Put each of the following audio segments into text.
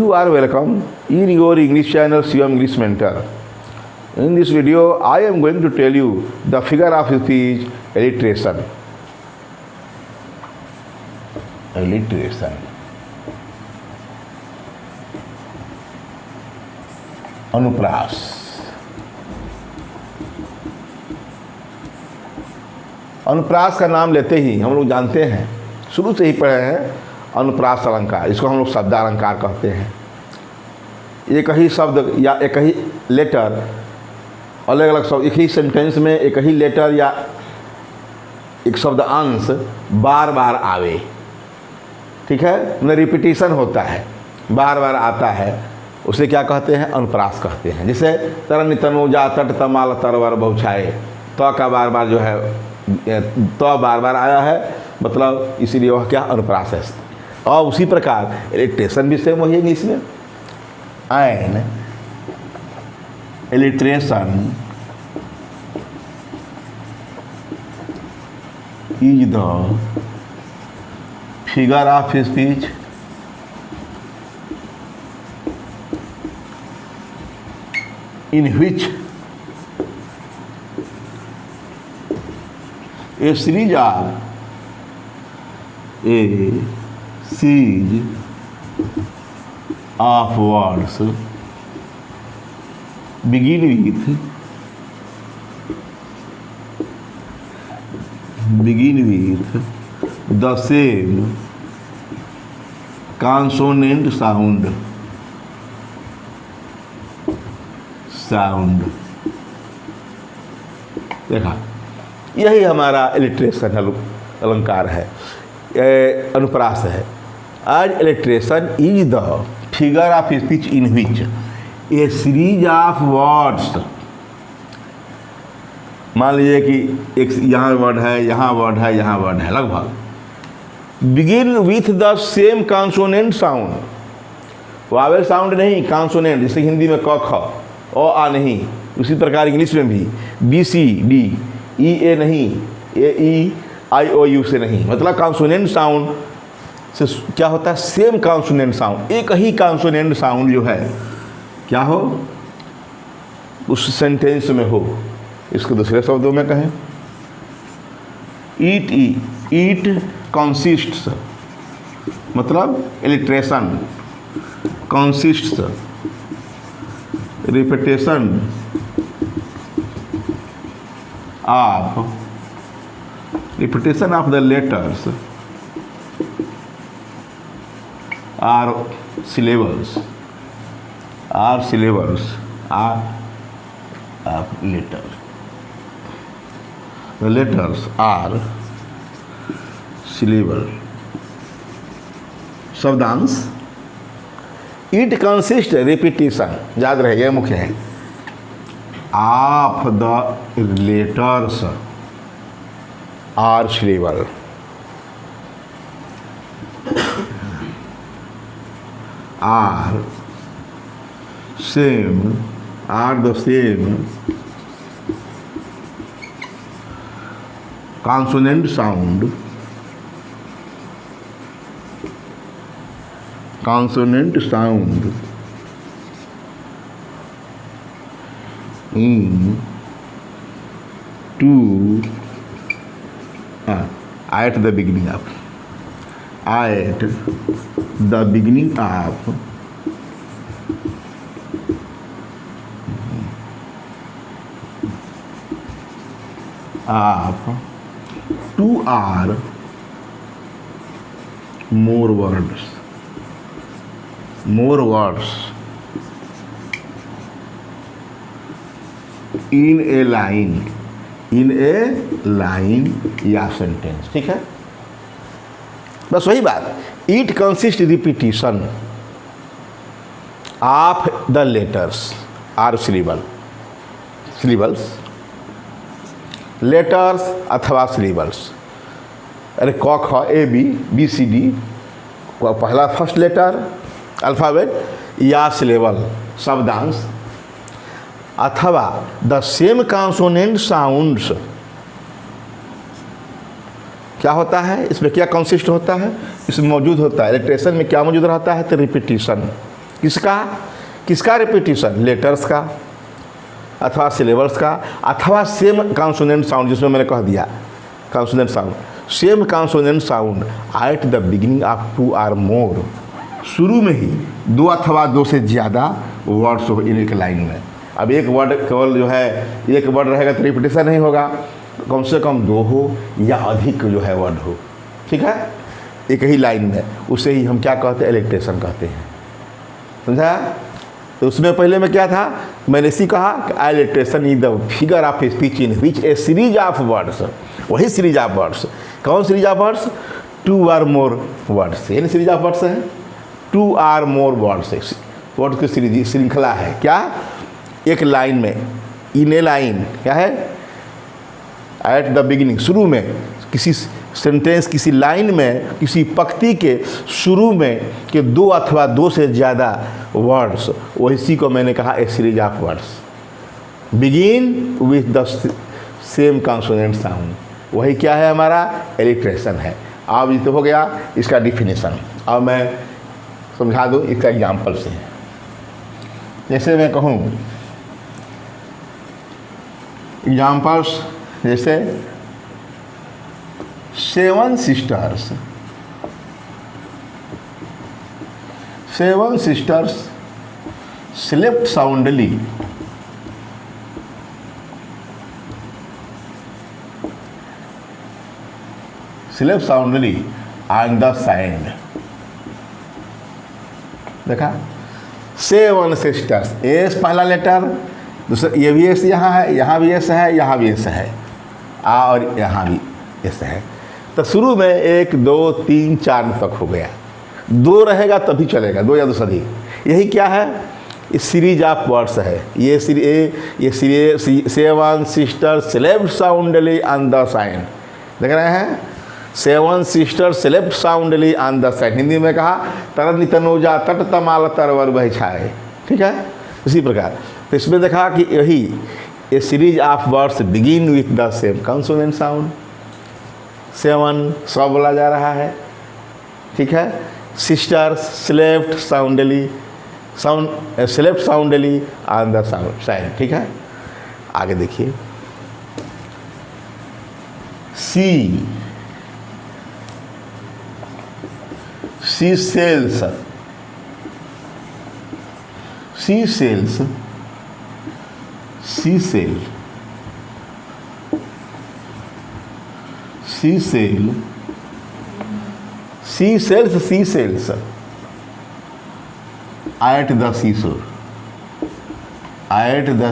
You are welcome in your English channel Shivam English Mentor. In this video, I am going to tell you the figure of speech alliteration. Alliteration. अनुप्रास. अनुप्रास का नाम लेते ही हम लोग जानते हैं, शुरू से ही पढ़े हैं अनुप्रास अलंकार. इसको हम लोग शब्दालंकार कहते हैं. एक ही शब्द या एक ही लेटर, अलग अलग शब्द एक ही सेंटेंस में एक ही लेटर या एक शब्द अंश बार बार आवे. ठीक है, उन्हें रिपीटिशन होता है, बार बार आता है, उसे क्या कहते हैं? अनुप्रास कहते हैं. जैसे तरन तनुजा तट तमाल तरवर बहुछाए, तो का बार बार जो है तो बार बार आया है, मतलब इसीलिए वह क्या अनुप्रास है. और उसी प्रकार एलिट्रेशन भी सेम वही है इसमें. An alliteration is the figure of speech in which a series of words begin with the same consonant sound. देखा, यही हमारा एलिट्रेशन अलंकार है, अनुप्रास है. आज alliteration is the figure of speech in which A series of words. मान लीजिए कि एक यहाँ वर्ड है, यहाँ वर्ड है, यहाँ वर्ड है, लगभग begin with the same consonant sound. Wavell sound नहीं, कॉन्सोनेंट. जैसे हिंदी में क ख ओ आ नहीं, उसी प्रकार इंग्लिश में भी बी सी डी ई ए नहीं, ए ई आई ओ यू से नहीं. मतलब कॉन्सोनेंट साउंड से क्या होता है? सेम कॉन्सोनेंट साउंड, एक ही कॉन्सोनेंट साउंड जो है क्या हो, उस सेंटेंस में हो. इसको दूसरे शब्दों में कहें, ईट कंसिस्ट्स, मतलब alliteration consists repetition of the letters or syllables of letters. The letters are syllable. शब्दांश. इट कंसिस्ट रिपीटिशन, याद रहे, यह मुख्य है. Of the letters or syllable. Are the same consonant sound in to at the beginning of two or more words in a line या sentence. ठीक है, बस वही बात. It consist repetition of the letters or syllables, letters अथवा syllables. अरे क ख A B B C D, पहला फर्स्ट लेटर अल्फ़ाबेट या सिलेबल शब्दांश, अथवा द सेम कॉन्सोनेंट साउंड्स. क्या होता है इसमें, क्या कंसिस्ट होता है, इसमें मौजूद होता है. एलिट्रेशन में क्या मौजूद रहता है? तो रिपीटिशन, किसका रिपीटिशन? लेटर्स का अथवा सिलेबल्स का अथवा सेम कॉन्सोनेंट साउंड, जिसमें मैंने कह दिया consonant sound, same consonant sound at the beginning of 2 और मोर, शुरू में ही 2 अथवा 2 से ज़्यादा वर्ड्स हो इन एक लाइन में। अब एक वर्ड केवल जो है एक वर्ड रहेगा तो रिपीटिशन नहीं होगा, कम से कम 2 हो या अधिक जो है वर्ड हो, ठीक है, एक ही लाइन में, उसे ही हम क्या कहते हैं? एलिट्रेशन कहते हैं, समझा? तो उसमें पहले में क्या था, मैंने इसी कहा कि alliteration is the figure of speech in which A series of words, वही सीरीज ऑफ वर्ड्स, कौन सीरीज ऑफ वर्ड्स? 2 और मोर वर्ड्स, यानी सीरीज ऑफ वर्ड्स है 2 और मोर वर्ड्स, वर्ड की सीरीज श्रृंखला है। क्या? एक लाइन में, इन ए लाइन, क्या है? एट द बिगिनिंग, शुरू में, किसी सेंटेंस, किसी लाइन में, किसी पंक्ति के शुरू में के 2 अथवा 2 से ज़्यादा वर्ड्स, वही को मैंने कहा a series of words begin with the same consonant sound, वही क्या है? हमारा एलिट्रेशन है। अब ये तो हो गया इसका डिफिनेशन। अब मैं समझा दूँ इसका एग्जाम्पल से। जैसे मैं कहूँ एग्जाम्पल्स, जैसे 7 sisters, 7 sisters slept soundly on the sand। देखा, 7 sisters, एस पहला लेटर, दूसरा ये भी एस यहाँ है, यहाँ भी एस है, यहाँ भी एस है, और यहाँ भी एस है। तो शुरू में 1 2 3 4 तक हो गया, 2 रहेगा तभी चलेगा, 2 या 2 से अधिक। यही क्या है? इस सीरीज ऑफ वर्ड्स है। ये series 7 sisters slept soundly on the sand, देख रहे हैं? 7 sisters slept soundly on the sand, Hindi में कहा तरन तनोजा तट तमाल तरवर बह छाए, ठीक है। इसी प्रकार तो इसमें देखा कि यही a series of words begin with the same consonant sound. 7 सौ बोला जा रहा है, ठीक है। Sisters slept soundly on the side, ठीक है। आगे देखिए, she sells at the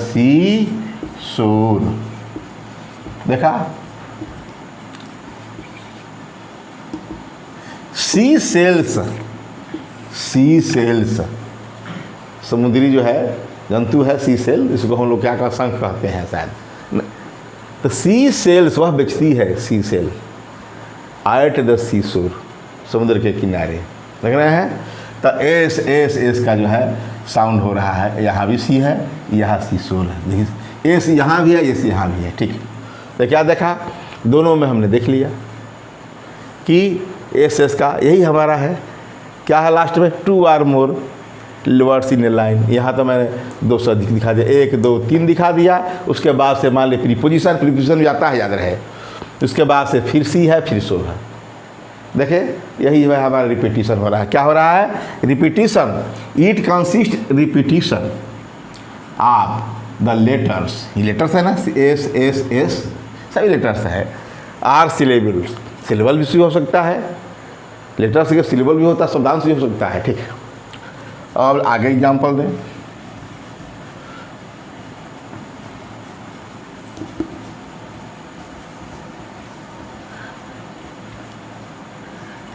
seashore, देखा। सी सेल्स समुद्री जो है जंतु है, सी सेल, इसको हम लोग क्या का शंख कहते हैं शायद। तो सी सेल्स वह बेचती है, सी सेल एट द सीशोर, समुद्र के किनारे, देख रहे हैं। तो एस का जो है साउंड हो रहा है, यहाँ भी सी है, यहाँ सीशोर है, देखिए एस यहाँ भी है, एस यहाँ भी है, ठीक है। तो क्या देखा, दोनों में हमने देख लिया कि एस का यही हमारा है, क्या है लास्ट में 2 और more words in a line. यहाँ तो मैंने 2 से अधिक दिखा दिया, 1 2 3 दिखा दिया। उसके बाद से मान ली प्रीपोजिशन जाता है, याद रहे। उसके बाद से फिर सी है, फिर सो है, देखे यही है हमारा रिपीटिशन हो रहा है। क्या हो रहा है? Repetition. It consist repetition of the letters, ये लेटर्स है ना, एस सभी लेटर्स है। आर सिलेबल्स, सिलेबल भी हो सकता है, लेटर्स के सिलेबल भी होता है, शब्दांश भी हो सकता है, ठीक है। अब आगे एग्जाम्पल दें।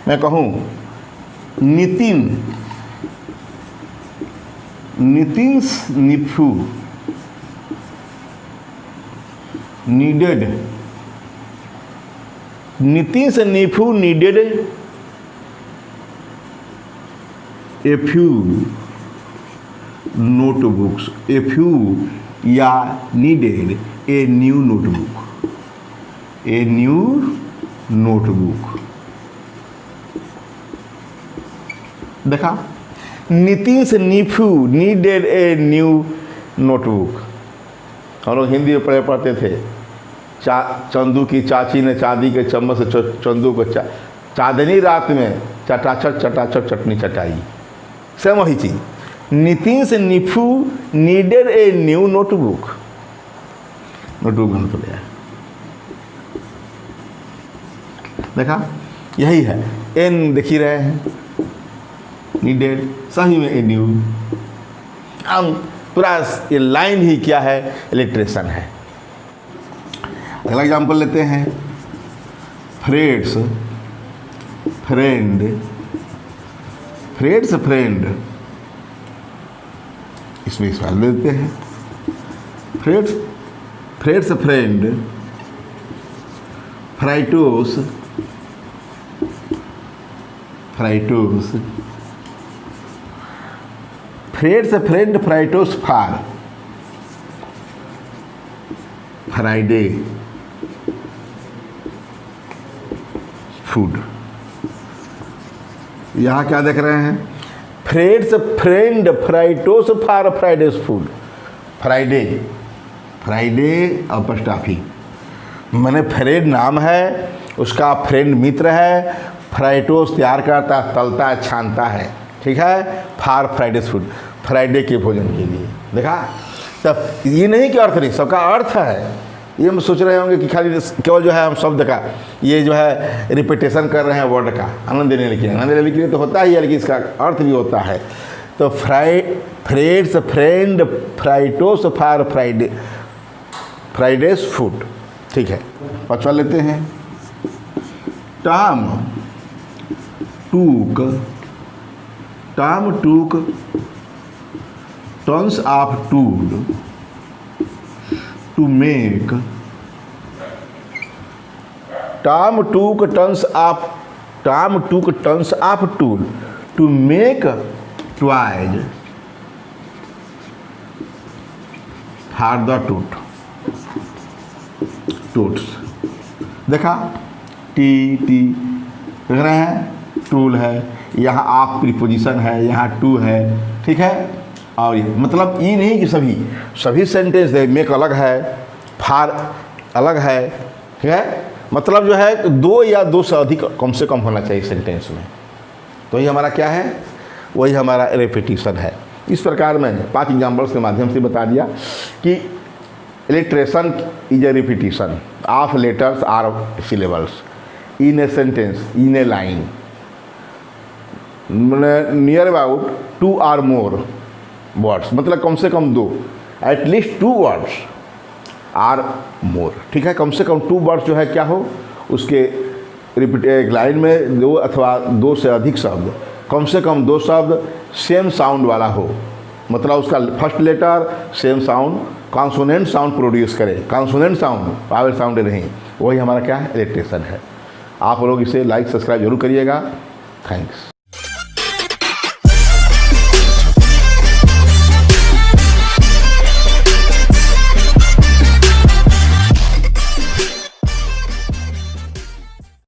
मैं कहूँ Nitin's nephew needed, Nitin's nephew needed a few notebooks, a few या नीडेड ए न्यू नोटबुक, देखा। नितिन से nephew needed a new notebook. हम लोग हिंदी में पढ़ते थे, चंदू की चाची ने चांदी के चम्मच से चंदू को चांदनी रात में चटाचट चटाचट चटनी चटाई। सेम वही चीज़, नितिन से nephew needed a new notebook. Notebook बन तो लिया, देखा यही है। एन देख ही रहे हैं, नीडेड सही में ए न्यू। हम पूरा ये लाइन ही क्या है, इलिट्रेशन है। अगला एग्जाम्पल लेते हैं, फ्रेड्स फ्रेंड, फ्रेड्स फ्रेंड, इसमें सवाल देते हैं, Fred's Fred's friend, Fritos Fritos, Fred's friend Fritos for, Friday food. यहाँ क्या देख रहे हैं, Fred's friend Fritos for Friday's food. Friday, Friday अपस्टाफी, मैंने फ्रेड नाम है, उसका फ्रेंड मित्र है, फ्राइटोस तैयार करता है, तलता है, छानता है, ठीक है, फार फ्राइडेस फूड, फ्राइडे के भोजन के लिए। देखा, तब ये नहीं कि अर्थ नहीं, सबका अर्थ है। ये हम सोच रहे होंगे कि खाली केवल जो है हम शब्द का ये जो है रिपीटेशन कर रहे हैं वर्ड का, आनंद देने के लिए, आनंद देने के लिए तो होता ही है, लेकिन इसका अर्थ भी होता है। तो Fred's friend Fritos for Friday Friday's food, ठीक है। पांचवा लेते हैं, Tom took turns of tool to make, Tom took turns of tool to make toys for the tots. देखा, टी देख रहे हैं, टूल है, यहाँ आप प्रीपोजिशन है, यहाँ टू है, ठीक है। और ये मतलब ये नहीं कि सभी सेंटेंस है, मेक अलग है, फार अलग है, ठीक है। मतलब जो है दो या दो से अधिक कम से कम होना चाहिए सेंटेंस में। तो ये हमारा क्या है, वही हमारा रेपिटिशन है। इस प्रकार मैंने 5 एग्जाम्पल्स के माध्यम से बता दिया कि alliteration is a repetition of letters or syllables in a sentence, in a line, near about 2 or more words, मतलब कम से कम 2, एटलीस्ट 2 वर्ड्स आर मोर, ठीक है। कम से कम 2 वर्ड्स जो है क्या हो, उसके रिपीट एक लाइन में 2 अथवा 2 से अधिक शब्द, कम से कम 2 शब्द सेम साउंड वाला हो, मतलब उसका first letter same sound, consonant sound produce करे, कॉन्सोनेंट साउंड, पावर साउंड नहीं, वही हमारा क्या है, इलिट्रेशन है। आप लोग इसे लाइक सब्सक्राइब जरूर करिएगा। थैंक्स।